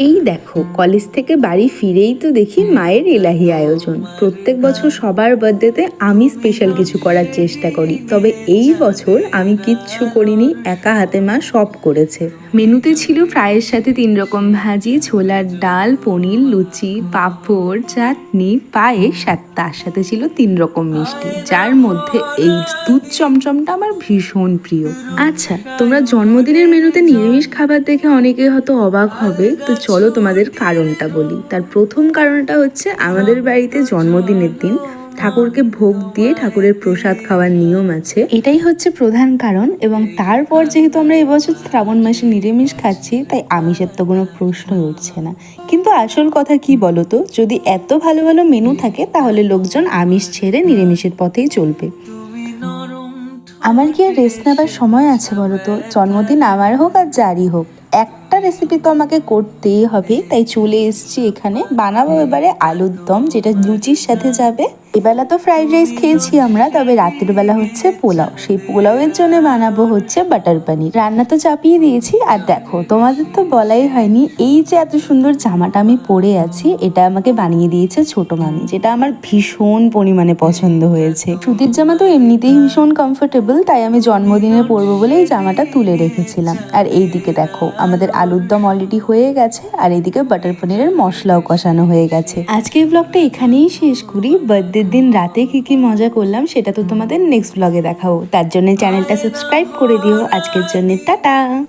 এই দেখো, কলেজ থেকে বাড়ি ফিরেই তো দেখি মায়ের এলাহি আয়োজন। প্রত্যেক বছর সবার বার্থডেতে আমি স্পেশাল কিছু করার চেষ্টা করি, তবে এই বছর আমি কিচ্ছু করিনি, একা হাতে মা সব করেছে। মেনুতে ছিল ফ্রাইয়ের সাথে 3 রকম ভাজি, ছোলার ডাল, পনির, লুচি, পাঁপড়, চাটনি, পায়েস, আর তার সাথে ছিল 3 রকম মিষ্টি, যার মধ্যে এই দুধ চমচমটা আমার ভীষণ প্রিয়। আচ্ছা, তোমরা জন্মদিনের মেনুতে নিরামিষ খাবার দেখে অনেকে হয়তো অবাক হবে, তো চলো তোমাদের কারণটা বলি। তার প্রথম কারণটা হচ্ছে, আমাদের বাড়িতে জন্মদিনের দিন ঠাকুরকে ভোগ দিয়ে ঠাকুরের প্রসাদ খাওয়ার নিয়ম আছে, এটাই হচ্ছে প্রধান কারণ। এবং তারপর যেহেতু আমরা এবছর শ্রাবণ মাসে নিরামিষ খাচ্ছি, তাই আমিষের তো কোনো প্রশ্নই উঠছে না। কিন্তু আসল কথা কি বলতো, যদি এত ভালো ভালো মেনু থাকে তাহলে লোকজন আমিষ ছেড়ে নিরামিষের পথেই চলবে। আমার কি আর রেস্ট নেবার সময় আছে বলো তো? জন্মদিন আমার হোক আর যারই হোক, একটা রেসিপি তো আমাকে করতেই হবে। তাই চলে এসেছি এখানে, বানাবো এবারে আলুর দম, যেটা লুচির সাথে যাবে। এবেলা তো ফ্রাইড রাইস খেয়েছি আমরা, তবে রাতের বেলা হচ্ছে পোলাও। সেই পোলাওয়ের জন্য বানাবো হচ্ছে বাটার পনির। রান্না তো চাপিয়ে দিয়েছি। আর দেখো, তোমাদের তো বলাই হয়নি, এই যে এত সুন্দর জামাটা আমি পরে আছি, এটা আমাকে বানিয়ে দিয়েছে ছোট মামি, যেটা আমার ভীষণ পরিমাণে পছন্দ হয়েছে। সুতির জামা তো এমনিতেই ভীষণ কমফোর্টেবল, তাই আমি জন্মদিনে পরবো বলে এই জামাটা তুলে রেখেছিলাম। আর এইদিকে দেখো, আমাদের আলুর দম অলরেডি হয়ে গেছে, আর এইদিকে বাটার পনিরের মশলাও কষানো হয়ে গেছে। আজকের ব্লগটা এখানেই শেষ করি। বার্থডে দিন রাতে কি মজা করলাম সেটা তো তোমাদের নেক্সট ব্লগে দেখাবো। তার জন্য চ্যানেলটা সাবস্ক্রাইব করে দিও। আজকের জন্য টাটা।